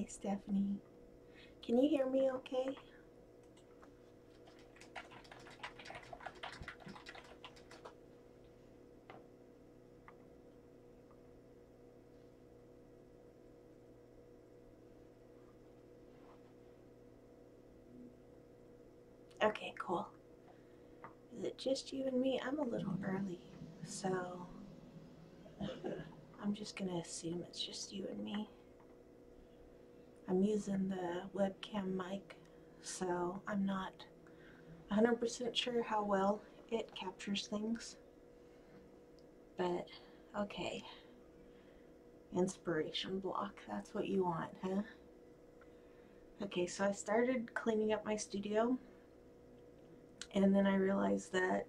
Stephanie. Can you hear me okay? Okay, cool. Is it just you and me? I'm a little early, so I'm just gonna assume it's just you and me. I'm using the webcam mic, so I'm not 100% sure how well it captures things. But, okay. Inspiration block, that's what you want, huh? Okay, so I started cleaning up my studio, and then I realized that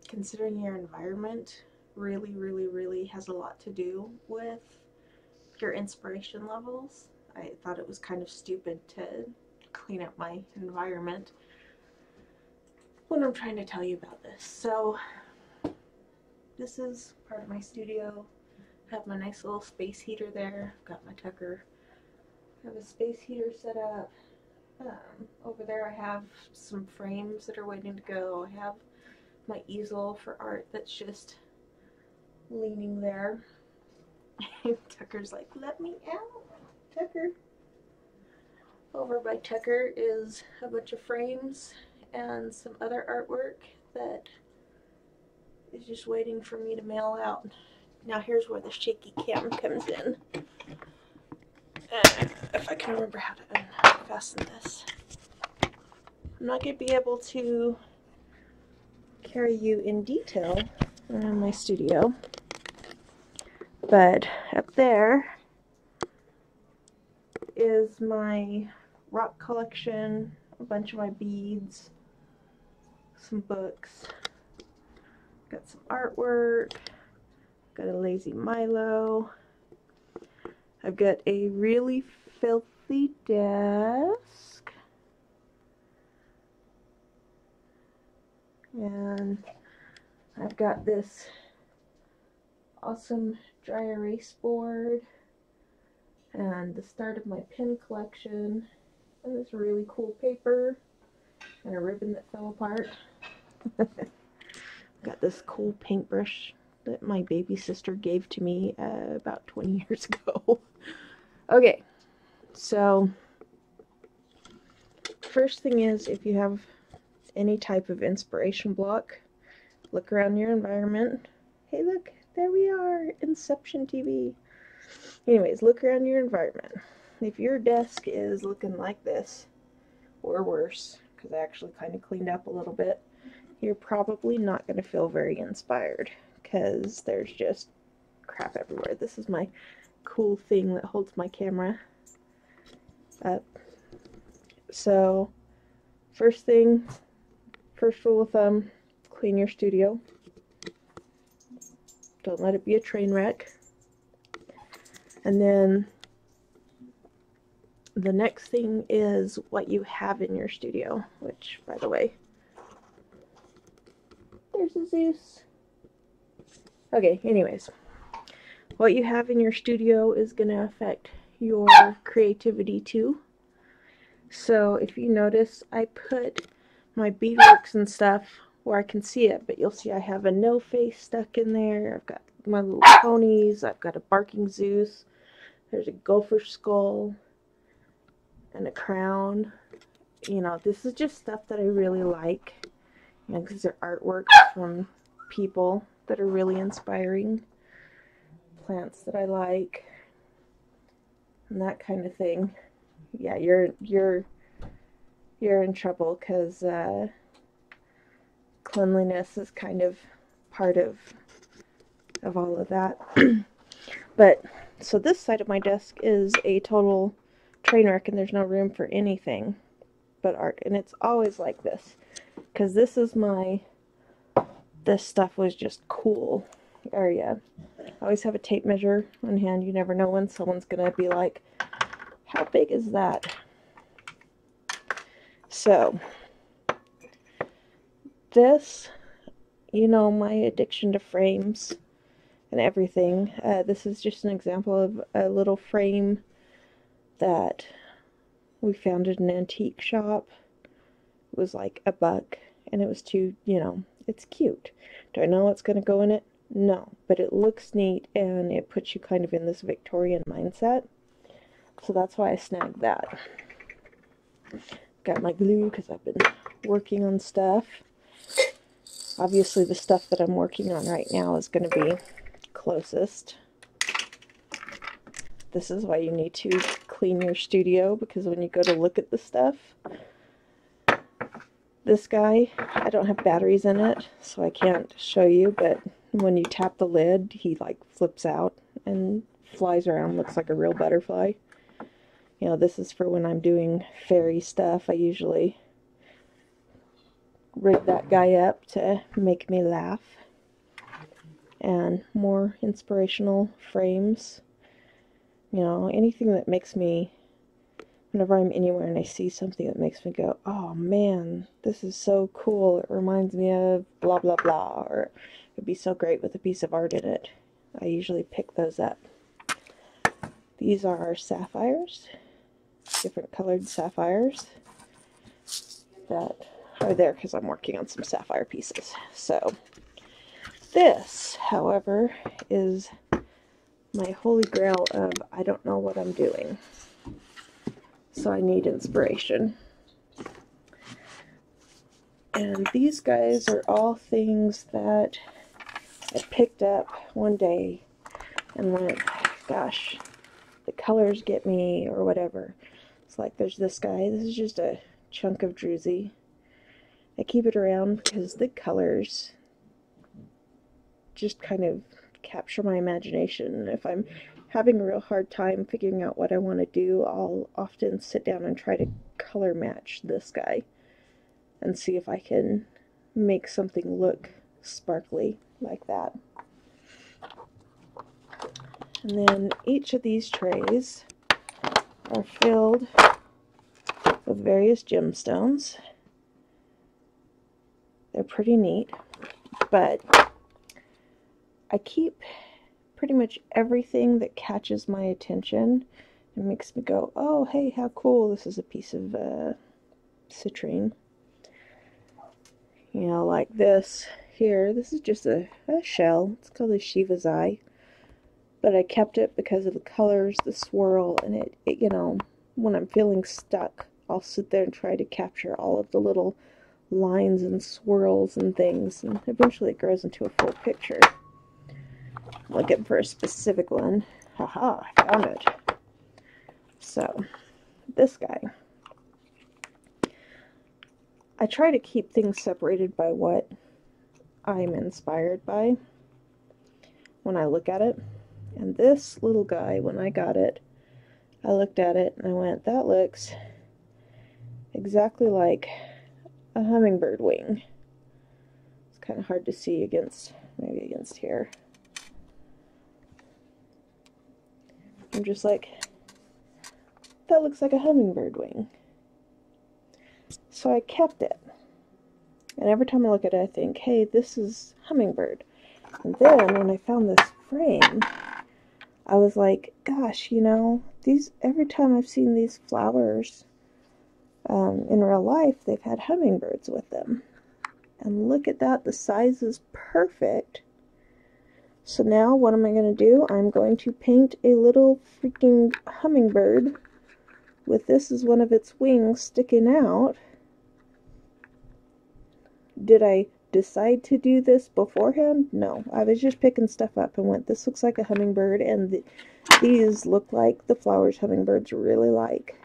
considering your environment really has a lot to do with your inspiration levels. I thought it was kind of stupid to clean up my environment when I'm trying to tell you about this. So this is part of my studio. I have my nice little space heater there. I've got my Tucker. I have a space heater set up. Over there I have some frames that are waiting to go. I have my easel for art that's just leaning there. Tucker's like, let me out, Tucker. Over by Tucker is a bunch of frames and some other artwork that is just waiting for me to mail out. Now here's where the shaky cam comes in. If I can remember how to unfasten this. I'm not going to be able to carry you in detail around my studio, but up there is my rock collection, a bunch of my beads, some books, got some artwork, got a Lazy Milo, I've got a really filthy desk, and I've got this awesome dry erase board, and the start of my pen collection, and this really cool paper, and a ribbon that fell apart. Got this cool paintbrush that my baby sister gave to me about 20 years ago. Okay, so first thing is, if you have any type of inspiration block, look around your environment. Hey look, there we are, Inception TV. Anyways, look around your environment. If your desk is looking like this, or worse, because I actually kind of cleaned up a little bit, you're probably not going to feel very inspired, because there's just crap everywhere. This is my cool thing that holds my camera up. So, first rule of thumb, clean your studio. Don't let it be a train wreck. And then the next thing is what you have in your studio, which, by the way, there's a Zeus. Okay, anyways, what you have in your studio is going to affect your creativity too. So if you notice, I put my beadworks and stuff where I can see it, but you'll see I have a no face stuck in there. I've got my little ponies, I've got a barking Zeus, there's a gopher skull, and a crown. You know, this is just stuff that I really like, you know, because they're artworks from people that are really inspiring, plants that I like, and that kind of thing. Yeah, you're in trouble, because cleanliness is kind of part of all of that. But so this side of my desk is a total train wreck, and there's no room for anything but art, and it's always like this, because this stuff was just cool area. I always have a tape measure on hand. You never know when someone's gonna be like, how big is that? So this, you know, my addiction to frames and everything. This is just an example of a little frame that we found at an antique shop. It was like $1, and it was too, it's cute. Do I know what's going to go in it? No, but it looks neat, and it puts you kind of in this Victorian mindset. So that's why I snagged that. Got my glue because I've been working on stuff. Obviously the stuff that I'm working on right now is going to be closest. This is why you need to clean your studio, because when you go to look at the stuff, this guy, I don't have batteries in it, so I can't show you, but when you tap the lid, he like flips out and flies around, looks like a real butterfly. This is for when I'm doing fairy stuff. I usually rig that guy up to make me laugh. And more inspirational frames. Anything that makes me, whenever I'm anywhere and I see something that makes me go, oh man, this is so cool, it reminds me of blah blah blah, or it'd be so great with a piece of art in it, I usually pick those up. These are our sapphires, different colored sapphires that are there because I'm working on some sapphire pieces. So this, however, is my holy grail of I don't know what I'm doing. So I need inspiration. And these guys are all things that I picked up one day and went, gosh, the colors get me, or whatever. It's like there's this guy. This is just a chunk of druzy. I keep it around because the colors just kind of capture my imagination. If I'm having a real hard time figuring out what I want to do, I'll often sit down and try to color match this guy and see if I can make something look sparkly like that. And then each of these trays are filled with various gemstones. They're pretty neat, but I keep pretty much everything that catches my attention and makes me go, oh, hey, how cool. This is a piece of citrine. Like this here. This is just a shell. It's called a Shiva's Eye. But I kept it because of the colors, the swirl, and it when I'm feeling stuck, I'll sit there and try to capture all of the little lines and swirls and things, and eventually it grows into a full picture. I'm looking for a specific one. Haha, I found it. So, this guy. I try to keep things separated by what I'm inspired by when I look at it. And this little guy, when I got it, I looked at it and I went, that looks exactly like a hummingbird wing. It's kind of hard to see maybe against here. I'm just like, that looks like a hummingbird wing. So I kept it. And every time I look at it, I think, hey, this is hummingbird. And then when I found this frame, I was like, gosh, every time I've seen these flowers in real life, they've had hummingbirds with them. And look at that, the size is perfect. So now what am I going to do? I'm going to paint a little freaking hummingbird with this as one of its wings sticking out. Did I decide to do this beforehand? No, I was just picking stuff up and went, this looks like a hummingbird, and these look like the flowers hummingbirds really like.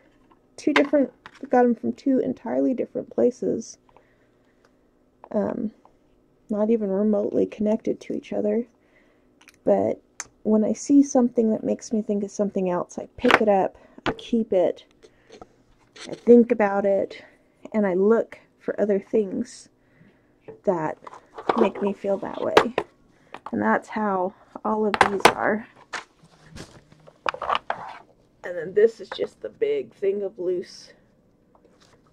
Got them from two entirely different places, not even remotely connected to each other, but when I see something that makes me think of something else, I pick it up, I keep it, I think about it, and I look for other things that make me feel that way. And that's how all of these are. And then this is just the big thing of loose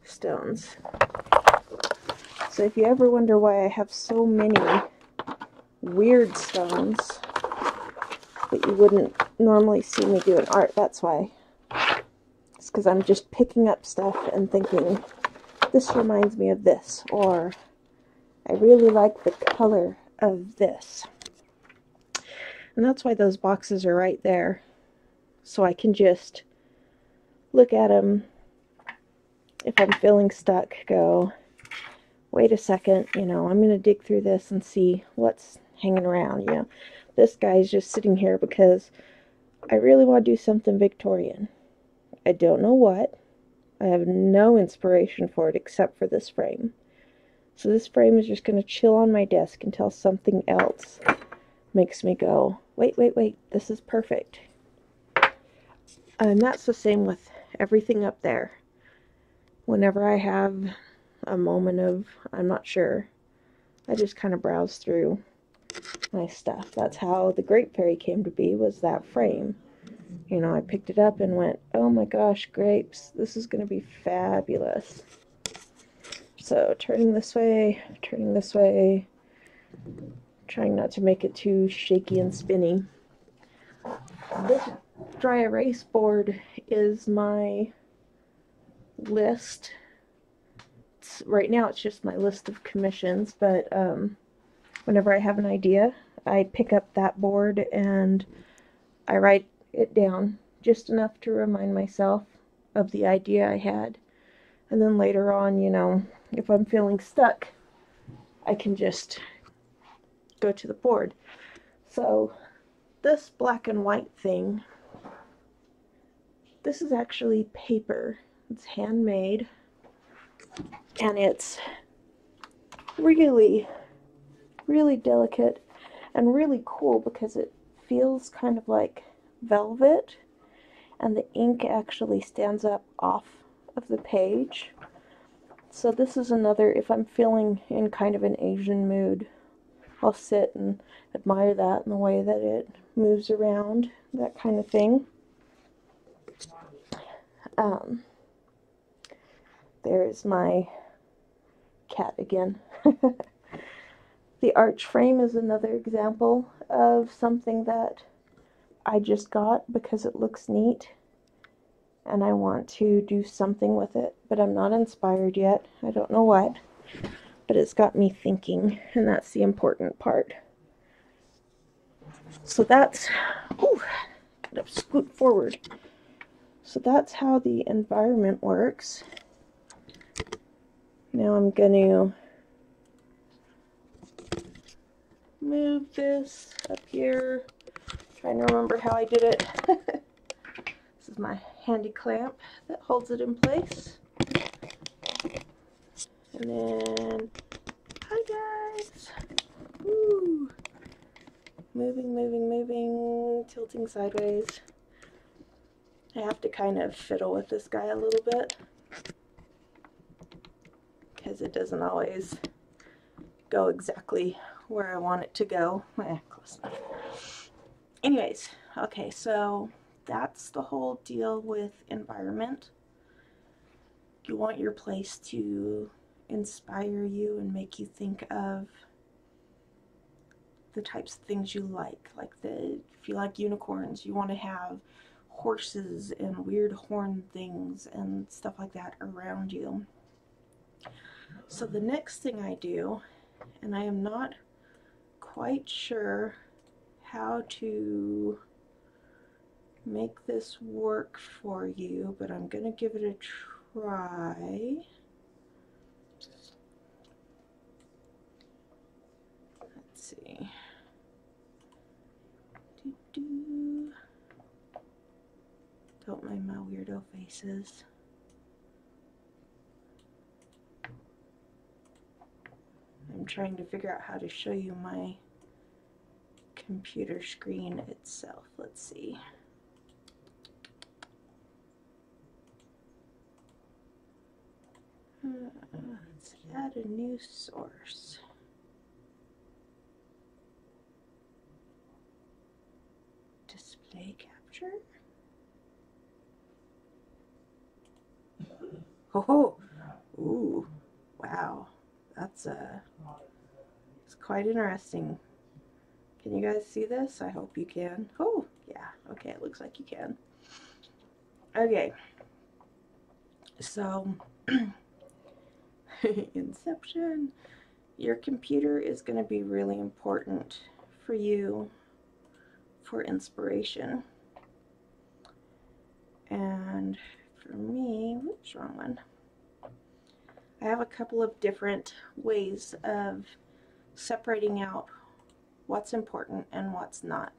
stones. So if you ever wonder why I have so many weird stones, But you wouldn't normally see me doing art, that's why. It's because I'm just picking up stuff and thinking, this reminds me of this, or I really like the color of this. And that's why those boxes are right there. So I can just look at them. If I'm feeling stuck, go, wait a second, you know, I'm going to dig through this and see what's hanging around, you know. This guy's just sitting here because I really want to do something Victorian. I don't know what. I have no inspiration for it except for this frame. So this frame is just going to chill on my desk until something else makes me go, wait, wait, wait, this is perfect. And that's the same with everything up there. Whenever I have a moment of, I'm not sure, I just kind of browse through my stuff. That's how the Grape Fairy came to be, was that frame. You know, I picked it up and went, oh my gosh, grapes, this is going to be fabulous. So turning this way, trying not to make it too shaky and spinny. This dry erase board is my list. Right now it's just my list of commissions, but whenever I have an idea, I pick up that board and I write it down just enough to remind myself of the idea I had. And then later on, you know, if I'm feeling stuck, I can just go to the board. So this black and white thing, this is actually paper. It's handmade, and it's really, really delicate and really cool because it feels kind of like velvet, and the ink actually stands up off of the page. So this is another, if I'm feeling in kind of an Asian mood, I'll sit and admire that and the way that it moves around, that kind of thing. There's my cat again. The arch frame is another example of something that I just got because it looks neat and I want to do something with it, but I'm not inspired yet. I don't know what, but it's got me thinking, and that's the important part. So that's, gotta scoot forward. So that's how the environment works. Now I'm going to move this up here. Trying to remember how I did it. This is my handy clamp that holds it in place. And then, hi guys. Woo. Moving, moving, moving, tilting sideways. I have to kind of fiddle with this guy a little bit because it doesn't always go exactly where I want it to go. Close enough. Anyways, okay, so that's the whole deal with environment. You want your place to inspire you and make you think of the types of things you like if you like unicorns, you want to have horses and weird horn things and stuff like that around you. So the next thing I do, and I am not quite sure how to make this work for you, but I'm going to give it a try. Let's see. Don't mind my weirdo faces. I'm trying to figure out how to show you my computer screen itself. Let's see. Let's add a new source. Display capture. Oh, ooh, wow, that's it's quite interesting. Can you guys see this? I hope you can. Oh, yeah. Okay, it looks like you can. Okay. So, Inception. Your computer is going to be really important for you for inspiration. And for me, whoops, wrong one. I have a couple of different ways of separating out what's important and what's not.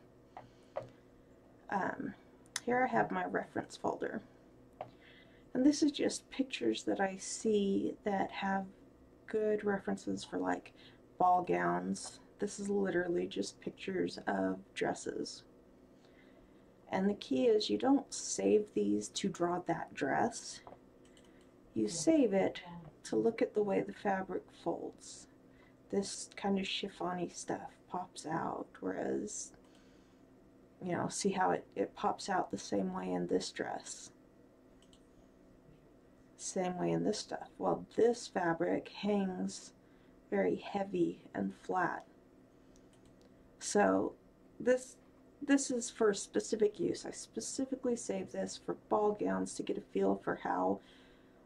Here I have my reference folder. And this is just pictures that I see that have good references for like ball gowns. This is literally just pictures of dresses. And the key is you don't save these to draw that dress. You save it to look at the way the fabric folds. This kind of chiffon-y stuff pops out, whereas, you know, see how it pops out the same way in this dress. Same way in this stuff. Well, this fabric hangs very heavy and flat. So this is for specific use. I specifically save this for ball gowns to get a feel for how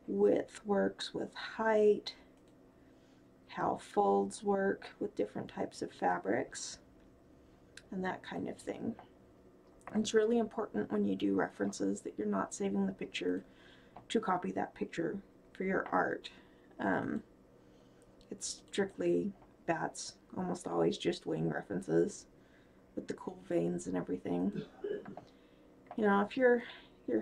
width works with height, how folds work with different types of fabrics, and that kind of thing. It's really important when you do references that you're not saving the picture to copy that picture for your art. It's strictly bats, almost always just wing references with the cool veins and everything. You know, if you're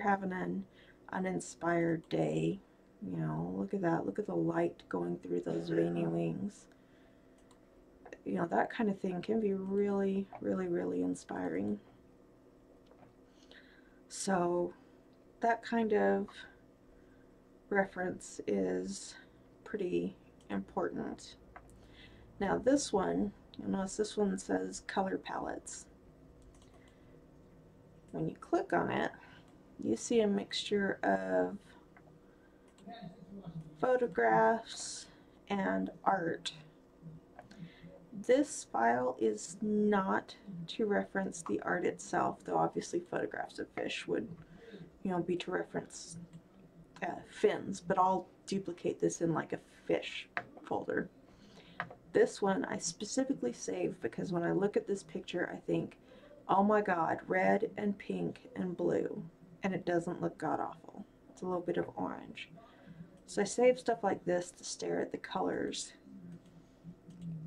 having an uninspired day, you know, look at that. Look at the light going through those veiny wings. You know, that kind of thing can be really, really, really inspiring. So that kind of reference is pretty important. Now this one, you'll notice this one says color palettes. When you click on it, you see a mixture of photographs and art. This file is not to reference the art itself, though obviously photographs of fish would, you know, be to reference fins, but I'll duplicate this in like a fish folder. This one I specifically saved because when I look at this picture I think, oh my god, red and pink and blue, and it doesn't look god awful. It's a little bit of orange. So I save stuff like this to stare at the colors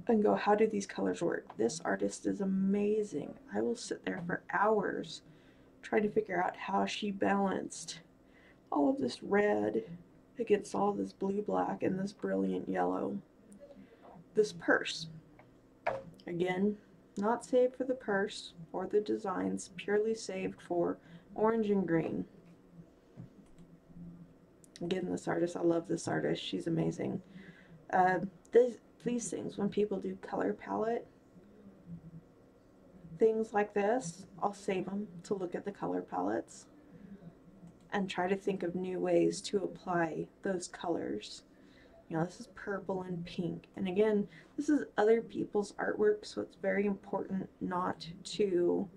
and go, how do these colors work? This artist is amazing. I will sit there for hours trying to figure out how she balanced all of this red against all this blue black and this brilliant yellow. This purse, again, not saved for the purse or the designs, purely saved for orange and green. Again, this artist, I love this artist, she's amazing. These things, when people do color palette things like this, I'll save them to look at the color palettes and try to think of new ways to apply those colors. You know, this is purple and pink, and again, this is other people's artwork, so it's very important not to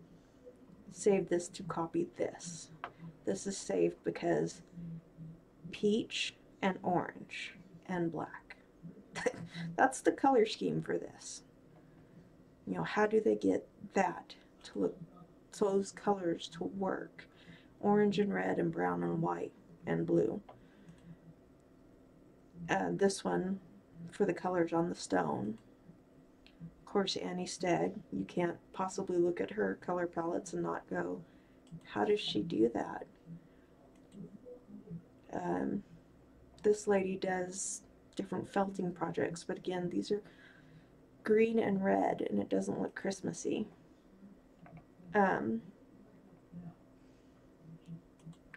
save this to copy this. This is saved because peach and orange and black. That's the color scheme for this. You know, how do they get that to look, so those colors to work? Orange and red and brown and white and blue. This one for the colors on the stone. Of course, Annie Stegg, you can't possibly look at her color palettes and not go, how does she do that? This lady does different felting projects, but again, these are green and red, and it doesn't look Christmassy.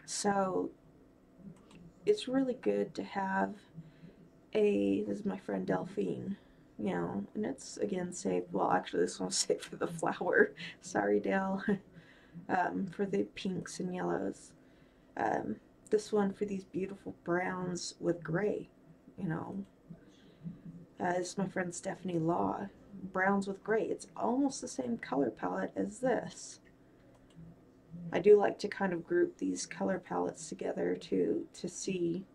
So it's really good to have this is my friend Delphine, you know, and it's again saved, well actually this one's saved for the flower, sorry Del, for the pinks and yellows. This one for these beautiful browns with gray, you know. This is my friend Stephanie Law, browns with gray. It's almost the same color palette as this. I do like to kind of group these color palettes together to see,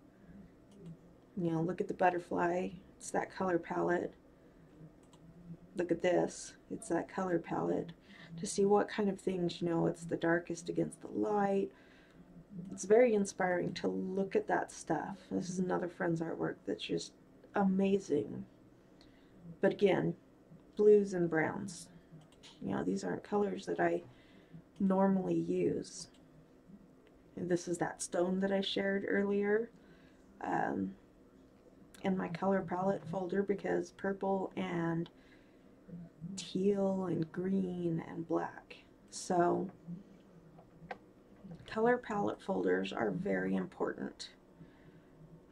you know, look at the butterfly, it's that color palette. Look at this, it's that color palette. To see what kind of things, you know, it's the darkest against the light. It's very inspiring to look at that stuff. This is another friend's artwork that's just amazing. But again, blues and browns. You know, these aren't colors that I normally use. And this is that stone that I shared earlier in my color palette folder, because purple and teal and green and black. So color palette folders are very important.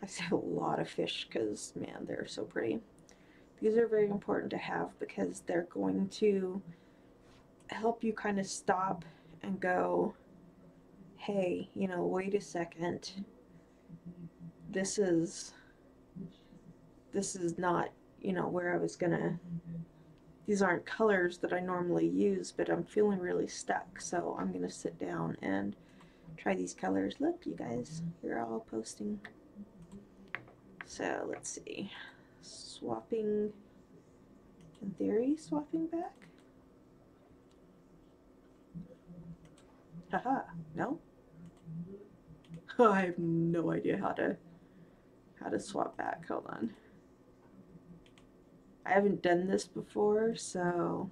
I say a lot of fish because, man, they're so pretty. These are very important to have because they're going to help you kind of stop and go, hey, you know, wait a second. This is not, you know, where I was gonna, these aren't colors that I normally use, but I'm feeling really stuck, so I'm gonna sit down and try these colors. Look, you guys, you're all posting. So let's see, swapping, in theory, swapping back. Haha, no? I have no idea how to swap back. Hold on. I haven't done this before, so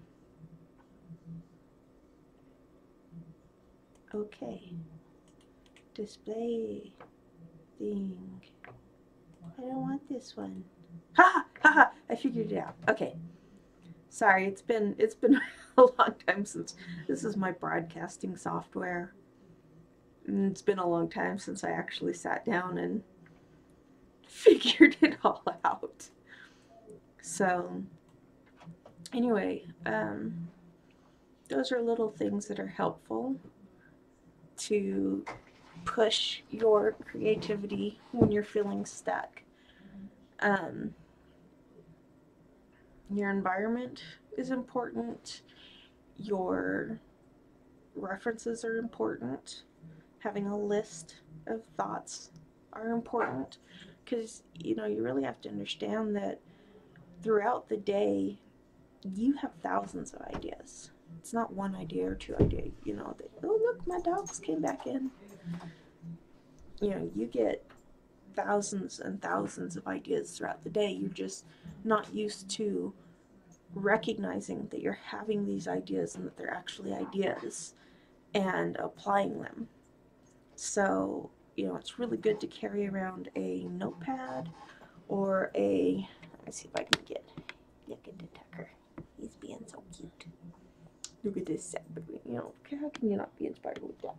okay. Display thing. I don't want this one. Ha ha ha! I figured it out. Okay. Sorry, it's been a long time since this is my broadcasting software. And it's been a long time since I actually sat down and figured it all out. So anyway, those are little things that are helpful to push your creativity when you're feeling stuck. Your environment is important. Your references are important. Having a list of thoughts are important, because, you know, you really have to understand that throughout the day you have thousands of ideas. It's not one idea or two ideas, you know, that, oh look, my dogs came back in. You know, you get thousands and thousands of ideas throughout the day. You're just not used to recognizing that you're having these ideas and that they're actually ideas and applying them. So, you know, it's really good to carry around a notepad or a, let me see if I can get, look at the Tucker. He's being so cute. Look at this set, you know, how can you not be inspired with that?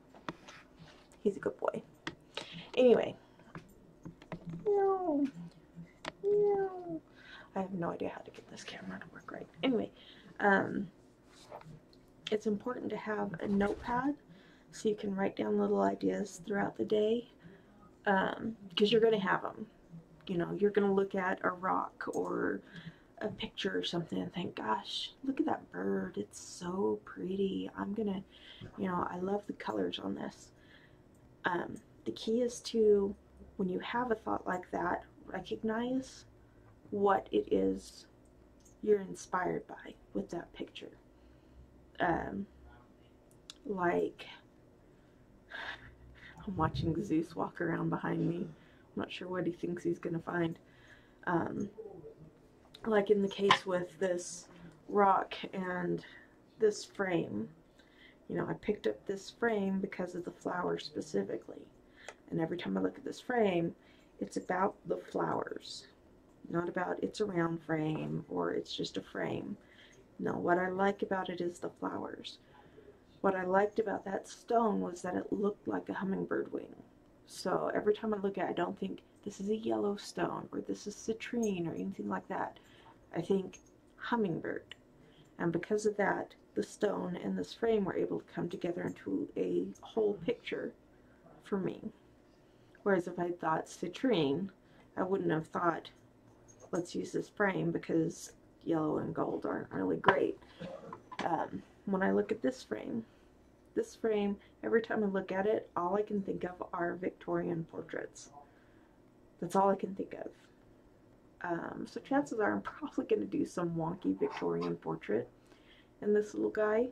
He's a good boy. Anyway. No. No. I have no idea how to get this camera to work right. Anyway, it's important to have a notepad so you can write down little ideas throughout the day, because you're going to have them. You know, you're going to look at a rock or a picture or something and think, gosh, look at that bird. It's so pretty. I'm going to, you know, I love the colors on this. The key is to, when you have a thought like that, recognize what it is you're inspired by with that picture. Like, I'm watching Zeus walk around behind me. I'm not sure what he thinks he's gonna find. Like in the case with this rock and this frame, you know, I picked up this frame because of the flowers specifically. And every time I look at this frame, it's about the flowers. Not about it's a round frame or it's just a frame. No, what I like about it is the flowers. What I liked about that stone was that it looked like a hummingbird wing. So every time I look at it, I don't think this is a yellow stone or this is citrine or anything like that. I think hummingbird. And because of that, the stone and this frame were able to come together into a whole picture for me. Whereas if I thought citrine, I wouldn't have thought, let's use this frame, because yellow and gold aren't really great. When I look at this frame, every time I look at it, all I can think of are Victorian portraits. That's all I can think of. So chances are I'm probably going to do some wonky Victorian portrait in this little guy.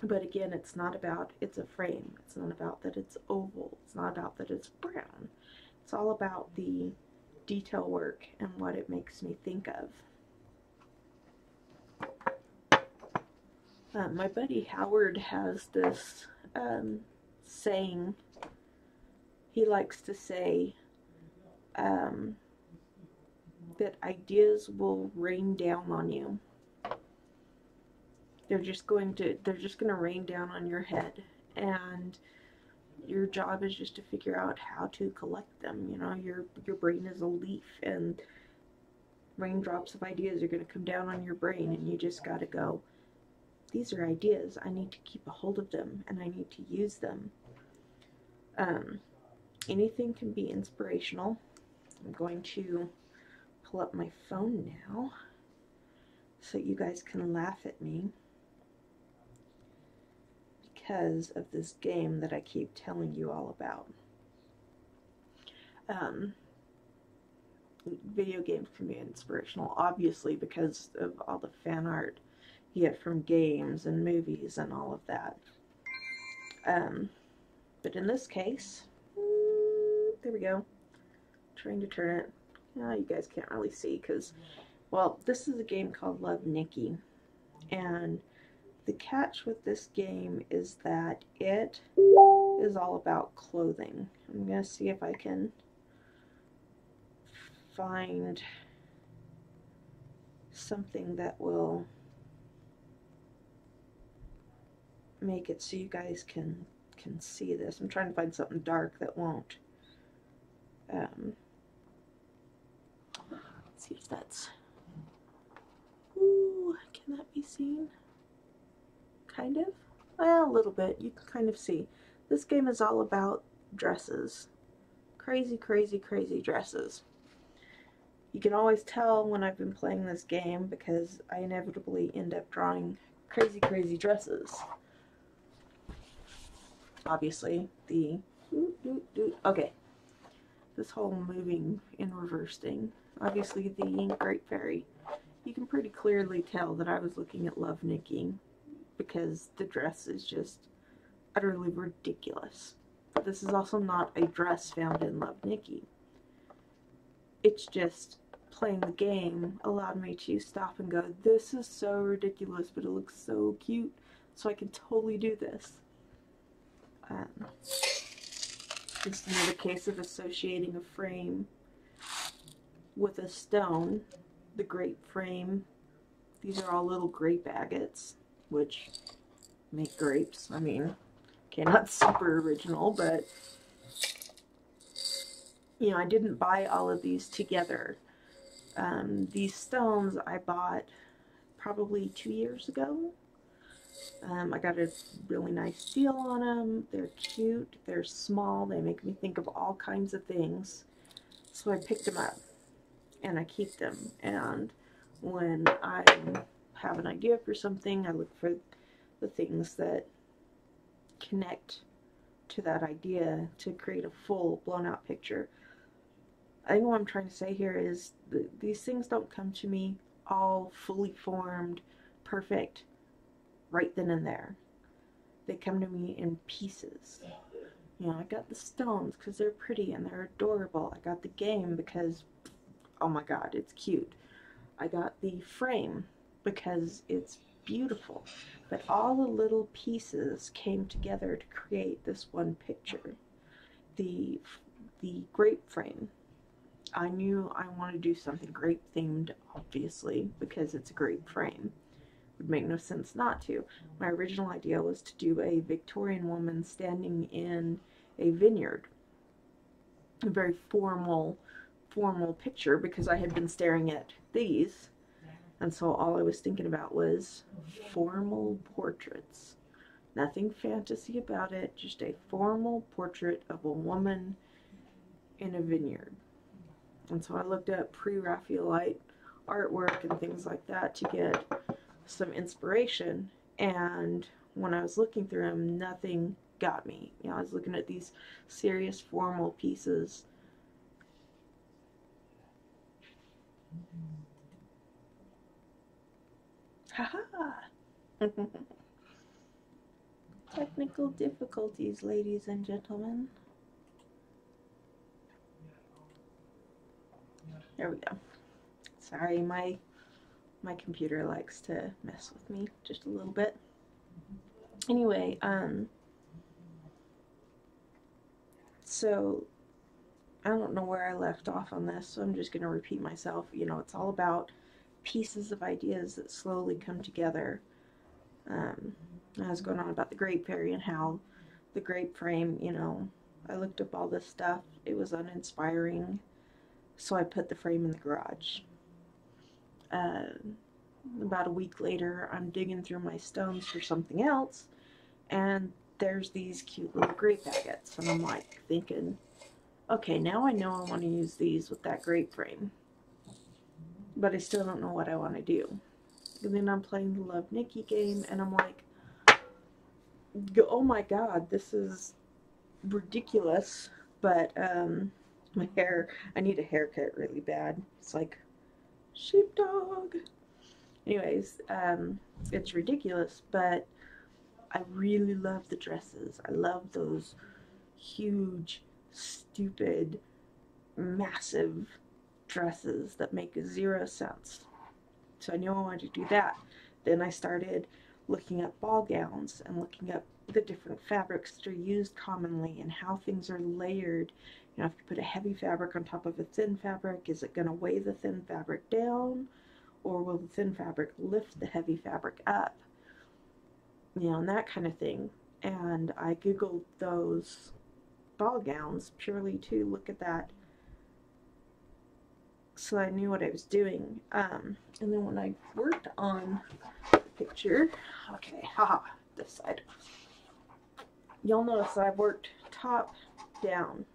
But again, it's not about it's a frame. It's not about that it's oval. It's not about that it's brown. It's all about the detail work and what it makes me think of. My buddy Howard has this saying. He likes to say that ideas will rain down on you. They're just going to rain down on your head, and your job is just to figure out how to collect them. You know, your brain is a leaf, and raindrops of ideas are going to come down on your brain, and you just got to go, these are ideas. I need to keep a hold of them, and I need to use them. Anything can be inspirational. I'm going to pull up my phone now so you guys can laugh at me because of this game that I keep telling you all about. Video games can be inspirational, obviously, because of all the fan art you get from games and movies and all of that. But in this case, there we go. Trying to turn it. Oh, you guys can't really see because, well, this is a game called Love, Nikki. And the catch with this game is that it is all about clothing. I'm going to see if I can find something that will make it so you guys can see this. I'm trying to find something dark that won't. Let's see if that's... Ooh, can that be seen? Kind of? Well, a little bit. You can kind of see. This game is all about dresses. Crazy, crazy, crazy dresses. You can always tell when I've been playing this game because I inevitably end up drawing crazy, crazy dresses. Obviously, the... Okay. This whole moving in reverse thing. Obviously, the Great Fairy. You can pretty clearly tell that I was looking at Love, Nikki, because the dress is just utterly ridiculous. But this is also not a dress found in Love, Nikki. It's just playing the game allowed me to stop and go, this is so ridiculous, but it looks so cute, so I can totally do this. It's another case of associating a frame with a stone. The grape frame. These are all little grape agates, which make grapes. I mean, okay, not super original, but, you know, I didn't buy all of these together. These stones I bought probably 2 years ago. I got a really nice deal on them. They're cute, they're small, they make me think of all kinds of things. So I picked them up and I keep them. And when I have an idea for something, I look for the things that connect to that idea to create a full blown out picture. I think what I'm trying to say here is these things don't come to me all fully formed, perfect, right then and there. They come to me in pieces. You know, I got the stones because they're pretty and they're adorable. I got the game because, oh my god, it's cute. I got the frame because it's beautiful. But all the little pieces came together to create this one picture. The grape frame. I knew I wanted to do something grape themed, obviously, because it's a grape frame. It would make no sense not to. My original idea was to do a Victorian woman standing in a vineyard. A very formal picture because I had been staring at these, and so all I was thinking about was formal portraits. Nothing fantasy about it, just a formal portrait of a woman in a vineyard. And so I looked at pre-Raphaelite artwork and things like that to get some inspiration. And when I was looking through them, nothing got me. You know, I was looking at these serious formal pieces. Haha! Technical difficulties, ladies and gentlemen. There we go. Sorry, my computer likes to mess with me just a little bit. Anyway, so I don't know where I left off on this, so I'm just going to repeat myself. You know, it's all about pieces of ideas that slowly come together. I was going on about the grape fairy and how the grape frame, you know, I looked up all this stuff. It was uninspiring, so I put the frame in the garage. About a week later, I'm digging through my stones for something else, and there's these cute little grape agates, and I'm like thinking, okay, now I know I want to use these with that grape frame, but I still don't know what I want to do. And then I'm playing the Love Nikki game, and I'm like, oh my god, this is ridiculous. But my hair, I need a haircut really bad. It's like sheepdog. Anyways, it's ridiculous, but I really love the dresses. I love those huge, stupid, massive dresses that make 0 sense. So I knew I wanted to do that. Then I started looking up ball gowns and looking up the different fabrics that are used commonly and how things are layered. You know, if you put a heavy fabric on top of a thin fabric, is it going to weigh the thin fabric down, or will the thin fabric lift the heavy fabric up? You know, and that kind of thing. And I googled those ball gowns purely to look at that, so I knew what I was doing. And then when I worked on the picture, okay, haha, this side, you'll notice that I've worked top down.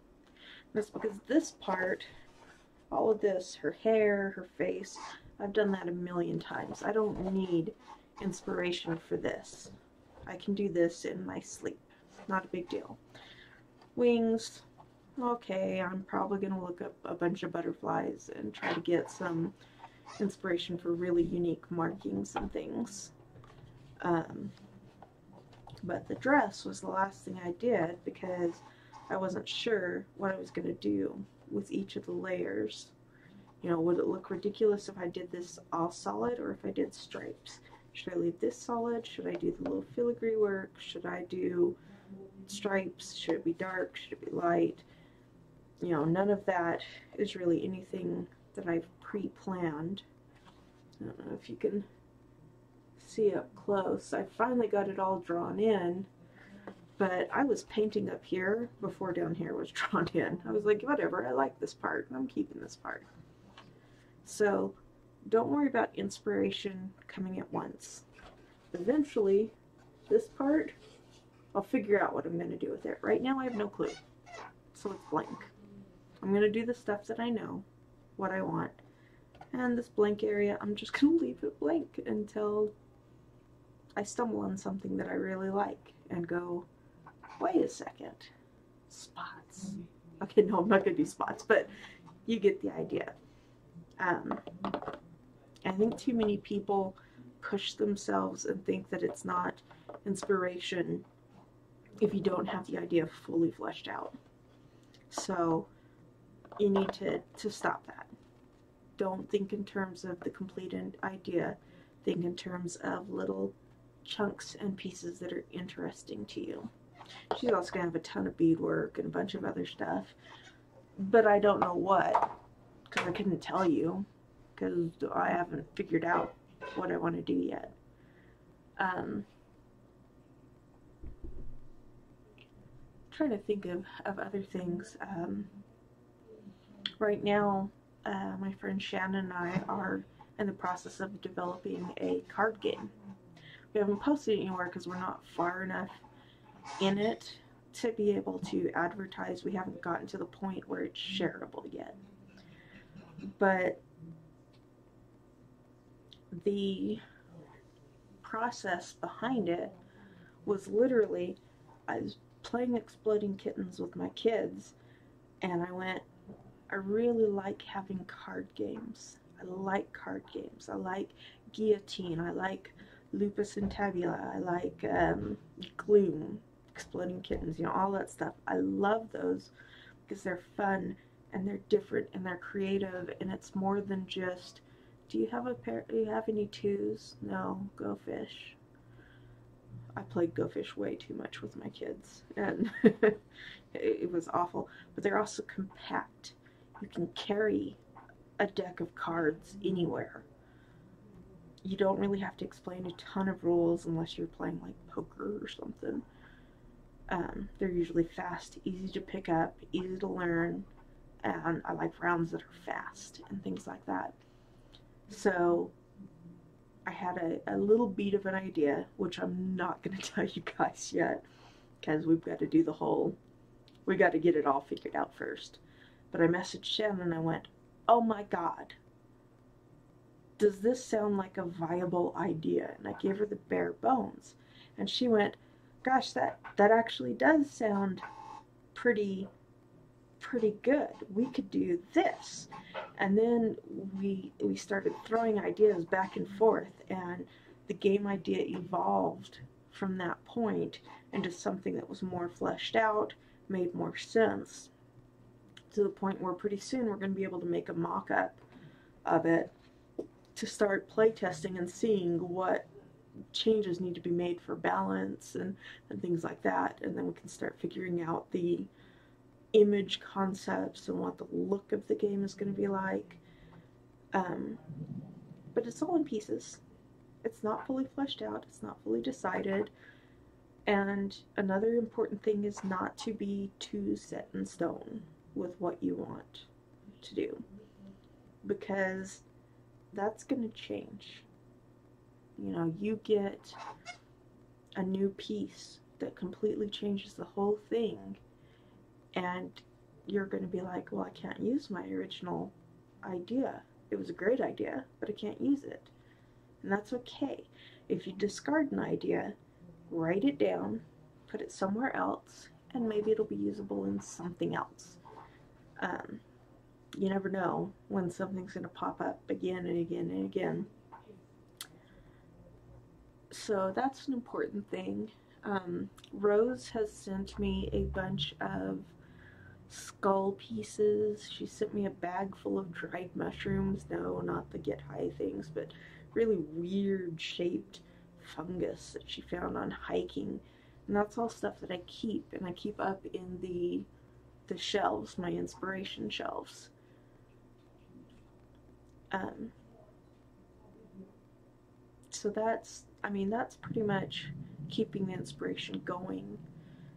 That's because this part, all of this, her hair, her face, I've done that a million times. I don't need inspiration for this. I can do this in my sleep. Not a big deal. Wings, okay, I'm probably going to look up a bunch of butterflies and try to get some inspiration for really unique markings and things. But the dress was the last thing I did because I wasn't sure what I was going to do with each of the layers. You know, would it look ridiculous if I did this all solid or if I did stripes? Should I leave this solid? Should I do the little filigree work? Should I do stripes? Should it be dark? Should it be light? You know, none of that is really anything that I've pre-planned. I don't know if you can see up close. I finally got it all drawn in, but I was painting up here before down here was drawn in. I was like, whatever, I like this part, I'm keeping this part. So don't worry about inspiration coming at once. Eventually, this part, I'll figure out what I'm going to do with it. Right now I have no clue, so it's blank. I'm going to do the stuff that I know, what I want, and this blank area, I'm just going to leave it blank until I stumble on something that I really like and go, wait a second, spots. Okay, no, I'm not going to do spots, but you get the idea. I think too many people push themselves and think that it's not inspiration if you don't have the idea fully fleshed out. So you need to stop that. Don't think in terms of the complete idea. Think in terms of little chunks and pieces that are interesting to you. She's also going to have a ton of beadwork and a bunch of other stuff, but I don't know what, because I couldn't tell you, because I haven't figured out what I want to do yet. Trying to think of other things. Right now, my friend Shannon and I are in the process of developing a card game. We haven't posted it anywhere because we're not far enough in it to be able to advertise. We haven't gotten to the point where it's shareable yet. But the process behind it was literally, I was playing Exploding Kittens with my kids, and I went, I really like having card games. I like card games. I like Guillotine. I like Lupus and Tabula. I like Gloom, Exploding Kittens, all that stuff. I love those because they're fun and they're different and they're creative, and it's more than just, do you have any twos? No, Go Fish. I played Go Fish way too much with my kids, and it was awful. But they're also compact. You can carry a deck of cards anywhere. You don't really have to explain a ton of rules unless you're playing like poker or something. They're usually fast, easy to pick up, easy to learn, and I like rounds that are fast and things like that. So I had a little bit of an idea, which I'm not going to tell you guys yet, because we've got to do we got to get it all figured out first. But I messaged Shannon and I went, oh my God, does this sound like a viable idea? And I gave her the bare bones. And she went, gosh, that actually does sound pretty good. We could do this. And then we started throwing ideas back and forth, and the game idea evolved from that point into something that was more fleshed out, made more sense, to the point where pretty soon we're going to be able to make a mock-up of it to start playtesting and seeing what changes need to be made for balance and things like that. And then we can start figuring out the image concepts and what the look of the game is going to be like. But it's all in pieces. It's not fully fleshed out. It's not fully decided. And another important thing is not to be too set in stone with what you want to do, because that's going to change. You get a new piece that completely changes the whole thing, and you're going to be like, well, I can't use my original idea. It was a great idea, but I can't use it. And that's okay. If you discard an idea, write it down, put it somewhere else, and maybe it'll be usable in something else. You never know when something's going to pop up again and again and again. So that's an important thing. Rose has sent me a bunch of skull pieces. She sent me a bag full of dried mushrooms. No, not the get high things, but really weird shaped fungus that she found on hiking. And that's all stuff that I keep, and I keep up in the shelves, my inspiration shelves. So that's pretty much keeping the inspiration going,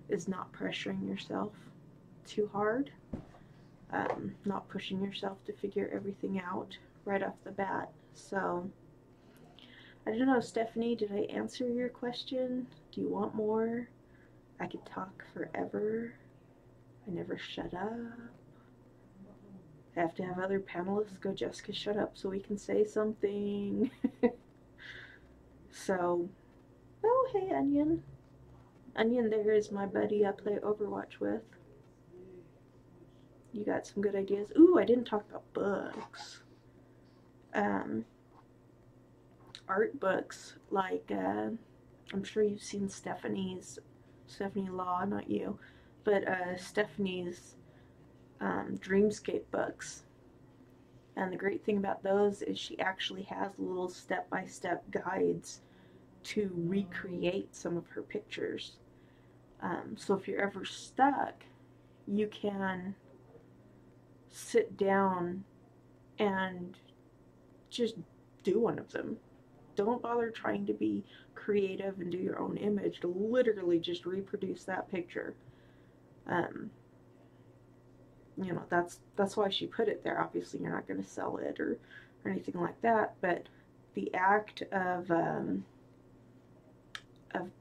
is not pressuring yourself too hard, not pushing yourself to figure everything out right off the bat. So, I don't know, Stephanie, did I answer your question? Do you want more? I could talk forever. I never shut up. I have to have other panelists go, Jessica, shut up so we can say something. So, oh, hey, Onion. Onion there is my buddy I play Overwatch with. You got some good ideas. Ooh, I didn't talk about books. Art books, like, I'm sure you've seen Stephanie Law, not you, but Stephanie's Dreamscape books. And the great thing about those is she actually has little step-by-step guides to recreate some of her pictures. So if you're ever stuck, you can sit down and just do one of them. Don't bother trying to be creative and do your own image. Literally just reproduce that picture. That's why she put it there. Obviously, you're not going to sell it or anything like that, but the act of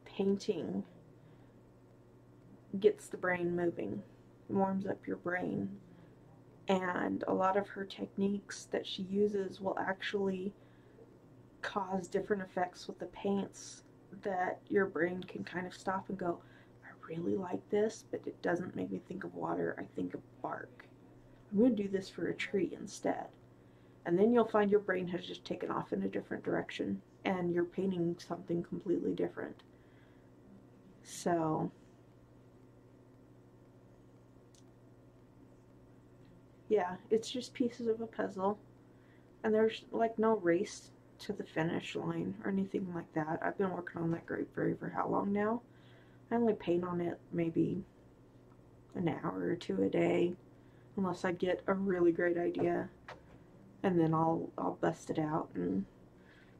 painting gets the brain moving, warms up your brain, And a lot of her techniques that she uses will actually cause different effects with the paints that your brain can kind of stop and go, I really like this, but it doesn't make me think of water, I think of bark. I'm going to do this for a tree instead. And then you'll find your brain has just taken off in a different direction and you're painting something completely different. So, yeah, it's just pieces of a puzzle. And there's like no race to the finish line or anything like that. I've been working on that Great Fairy for how long now? I only paint on it maybe an hour or two a day, unless I get a really great idea, and then I'll bust it out and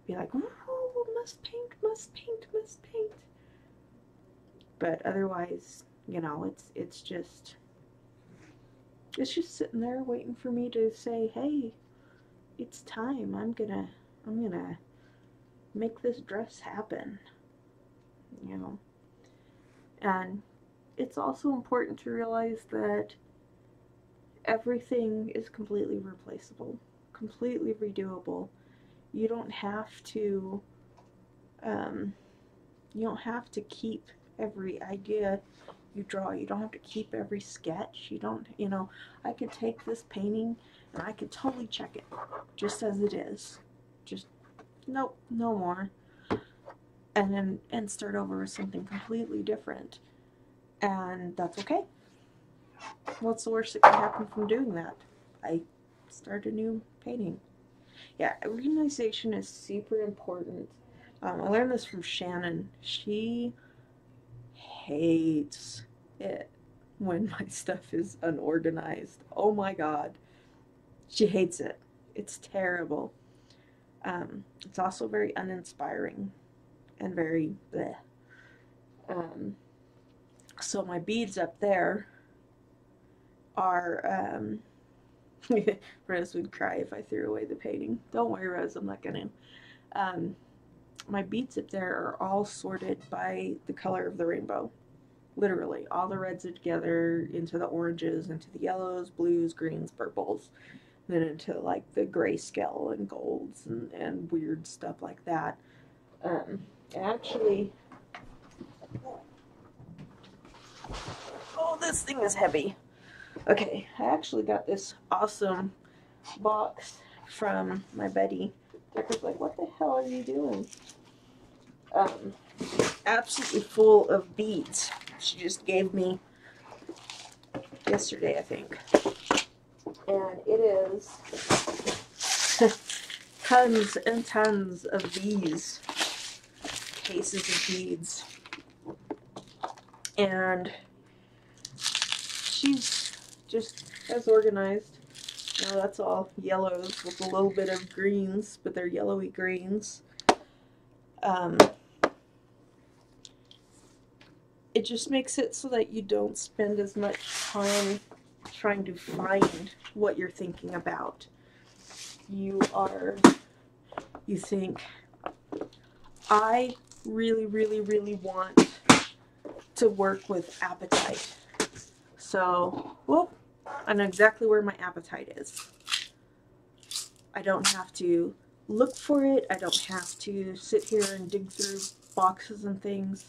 be like, oh, must paint, must paint, must paint. But otherwise, you know, it's just sitting there waiting for me to say, hey, it's time. I'm gonna make this dress happen. You know. And it's also important to realize that everything is completely replaceable, completely redoable. You don't have to keep every idea you draw. You don't have to keep every sketch. You don't, you know, I could take this painting and I could totally check it just as it is. Just, nope, no more. And start over with something completely different. And that's okay. What's the worst that can happen from doing that? I start a new painting. Yeah, organization is super important. I learned this from Shannon. She hates it when my stuff is unorganized. Oh my god. She hates it. It's terrible. It's also very uninspiring and very bleh. So my beads up there are, Rose would cry if I threw away the painting. Don't worry, Rose, I'm not gonna. My beads up there are all sorted by the color of the rainbow. Literally, all the reds are together into the oranges, into the yellows, blues, greens, purples, then into like the grayscale and golds and weird stuff like that. Actually, oh, this thing is heavy. Okay, I actually got this awesome box from my buddy. Decker's like, what the hell are you doing? Absolutely full of beads. She just gave me yesterday, I think. And it is tons and tons of these cases of beads. And she's just as organized. Now that's all yellows with a little bit of greens, but they're yellowy greens. It just makes it so that you don't spend as much time trying to find what you're thinking about. You think, I really, really, really want to work with apatite. So, whoop, I know exactly where my apatite is. I don't have to look for it. I don't have to sit here and dig through boxes and things.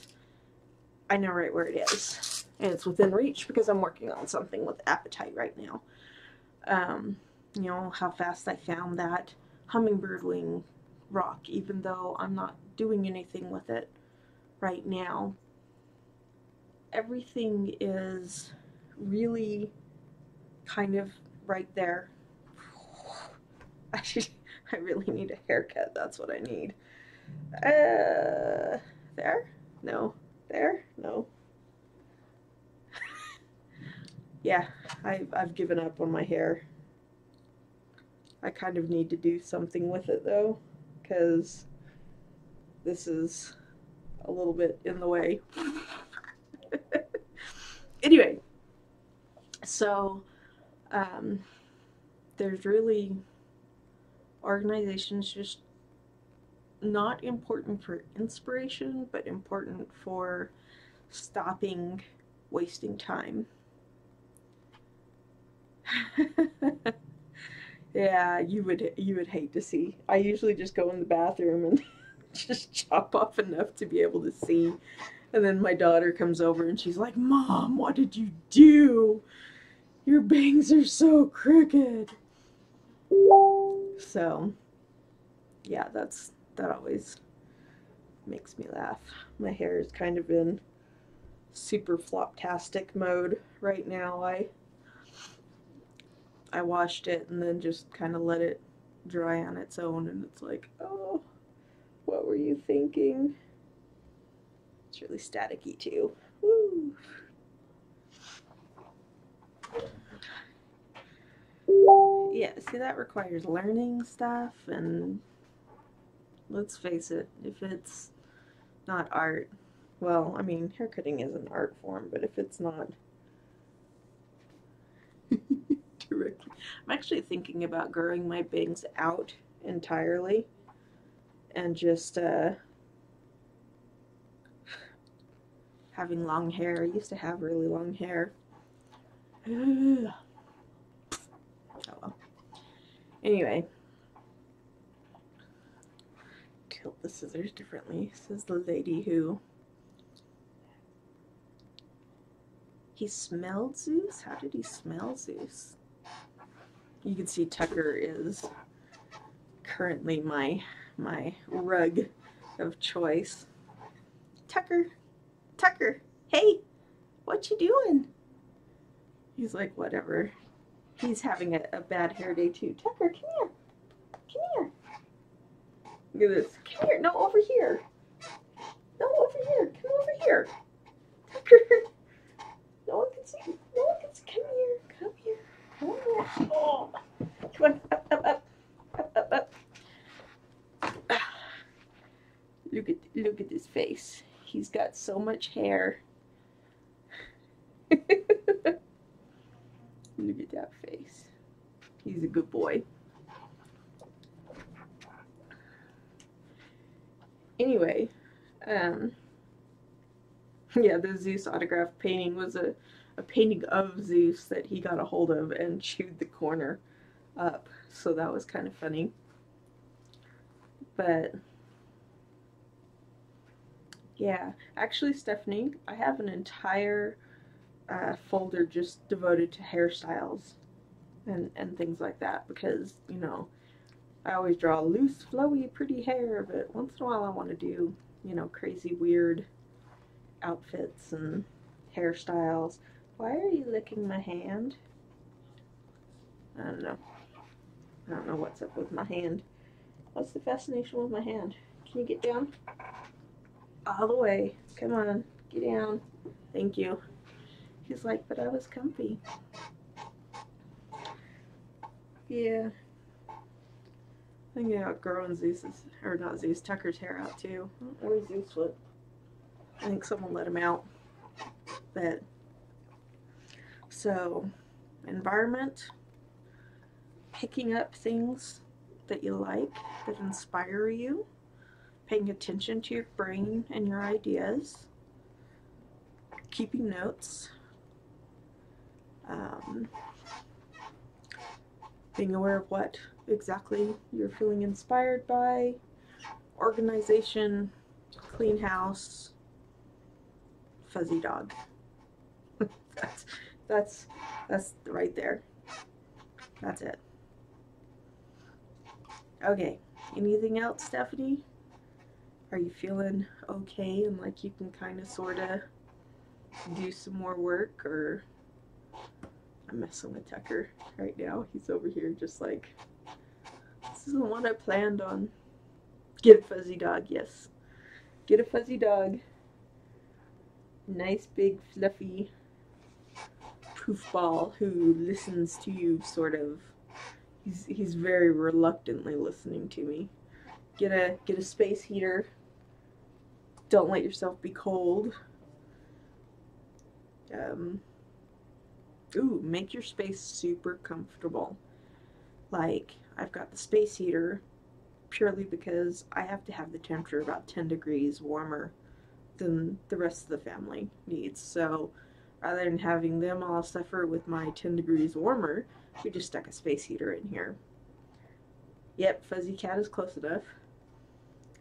I know right where it is. And it's within reach because I'm working on something with apatite right now. You know, how fast I found that hummingbird wing rock, even though I'm not doing anything with it right now. Everything is really kind of right there. I really need a haircut. That's what I need. There? No. There? No. Yeah, I've given up on my hair. I kind of need to do something with it though, because this is a little bit in the way. Anyway, so there's really, organization's just not important for inspiration, but important for stopping wasting time. Yeah, you would hate to see. I usually just go in the bathroom and just chop off enough to be able to see. And then my daughter comes over and she's like, "Mom, what did you do? Your bangs are so crooked." So, yeah, that always makes me laugh. My hair is kind of in super floptastic mode right now. I washed it and then just kind of let it dry on its own, and it's like, oh, what were you thinking? It's really staticky too. Woo. Yeah, see, that requires learning stuff, and let's face it, if it's not art, well, I mean, haircutting is an art form, but if it's not directly, I'm actually thinking about growing my bangs out entirely and just having long hair. I used to have really long hair. Oh well. Anyway, tilt the scissors differently, says the lady who. He smelled Zeus? How did he smell Zeus? You can see Tucker is currently my rug of choice. Tucker, Tucker, hey, what you doing? He's like, whatever. He's having a bad hair day too. Tucker, come here. Come here. Look at this. Come here. No, over here. No, over here. Come over here. Tucker. No one can see. No one can see. Come here. Come here. Come here. Oh. Come on. Up, up, up. Up, up, up. Look at his face. He's got so much hair. Look at that face. He's a good boy. Anyway, yeah, the Zeus autograph painting was a painting of Zeus that he got a hold of and chewed the corner up. So that was kind of funny. But yeah, actually, Stephanie, I have an entire folder just devoted to hairstyles and things like that because, you know, I always draw loose, flowy, pretty hair, but once in a while I want to do, you know, crazy, weird outfits and hairstyles. Why are you licking my hand? I don't know. I don't know what's up with my hand. What's the fascination with my hand? Can you get down? All the way. Come on. Get down. Thank you. He's like, but I was comfy. Yeah. Thinking about growing Zeus's, or not Zeus, Tucker's hair out too. Where's Zeus foot? I think someone let him out. But, so, environment, picking up things that you like, that inspire you, paying attention to your brain and your ideas, keeping notes, being aware of what exactly you're feeling inspired by, organization, clean house, fuzzy dog. that's right there. That's it. Okay, anything else, Stephanie? Are you feeling okay and like you can kind of sort of do some more work? Or I'm messing with Tucker right now. He's over here just like, this isn't what I planned on. Get a fuzzy dog, yes. Get a fuzzy dog. Nice big fluffy poof ball who listens to you, sort of. He's very reluctantly listening to me. Get a space heater. Don't let yourself be cold. Ooh, make your space super comfortable. Like, I've got the space heater purely because I have to have the temperature about 10 degrees warmer than the rest of the family needs. So rather than having them all suffer with my 10 degrees warmer, We just stuck a space heater in here. Yep, Fuzzy Cat is close enough.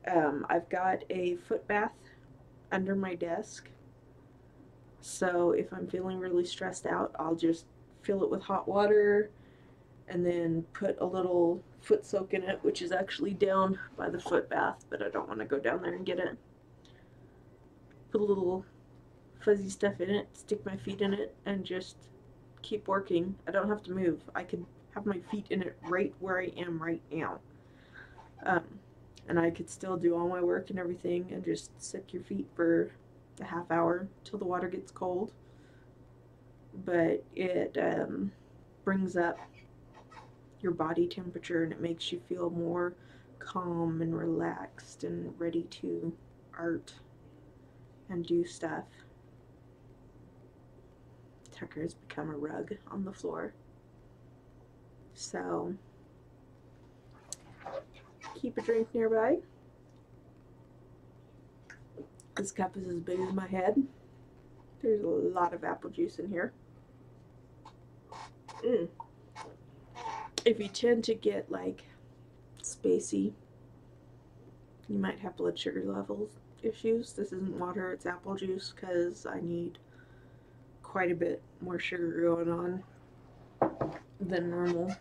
I've got a foot bath under my desk. So if I'm feeling really stressed out, I'll just fill it with hot water and then put a little foot soak in it, which is actually down by the foot bath, but I don't want to go down there and get it. Put a little fuzzy stuff in it, stick my feet in it, and just keep working. I don't have to move. I could have my feet in it right where I am right now. And I could still do all my work and everything and just sit your feet for a half hour till the water gets cold. But it brings up your body temperature and it makes you feel more calm and relaxed and ready to art and do stuff. Tucker has become a rug on the floor. So keep a drink nearby. This cup is as big as my head. There's a lot of apple juice in here. If you tend to get like spacey, you might have blood sugar levels issues. This isn't water, it's apple juice because I need quite a bit more sugar going on than normal.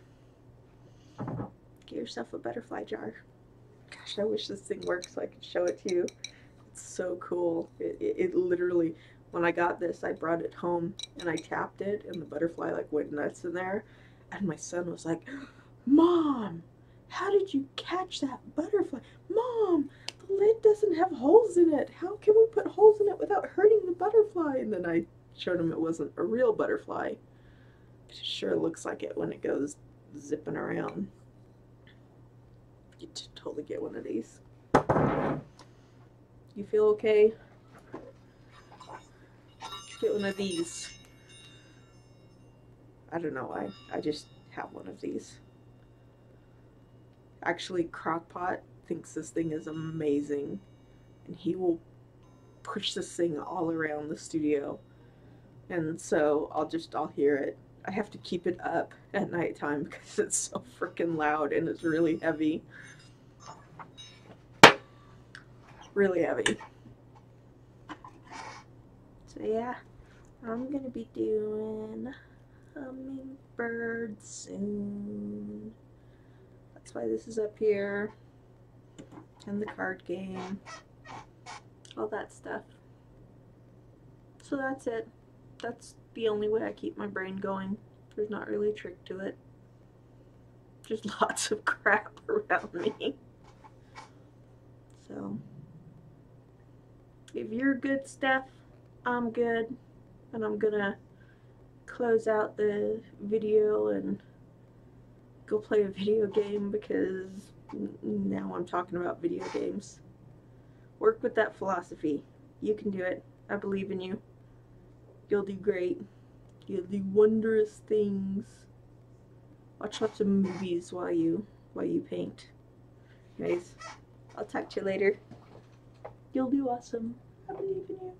Get yourself a butterfly jar. Gosh, I wish this thing worked so I could show it to you. It's so cool. It literally, when I got this, I brought it home and I tapped it and the butterfly like went nuts in there. And my son was like, "Mom, how did you catch that butterfly? Mom, the lid doesn't have holes in it. How can we put holes in it without hurting the butterfly?" And then I showed him it wasn't a real butterfly. It sure looks like it when it goes zipping around. You should totally get one of these. You feel okay? Get one of these. I don't know why. I just have one of these. Actually, Crockpot thinks this thing is amazing. And he will push this thing all around the studio. And so I'll hear it. I have to keep it up at nighttime because it's so freaking loud and it's really heavy. Really heavy. So yeah, I'm gonna be doing Hummingbird soon. That's why this is up here. And the card game. All that stuff. So that's it. That's the only way I keep my brain going. There's not really a trick to it. Just lots of crap around me. So, if you're good, Steph, I'm good. And I'm gonna close out the video and go play a video game because now I'm talking about video games. Work with that philosophy. You can do it. I believe in you. You'll do great. You'll do wondrous things. Watch lots of movies while you paint. Anyways, I'll talk to you later. You'll do awesome. I believe in you.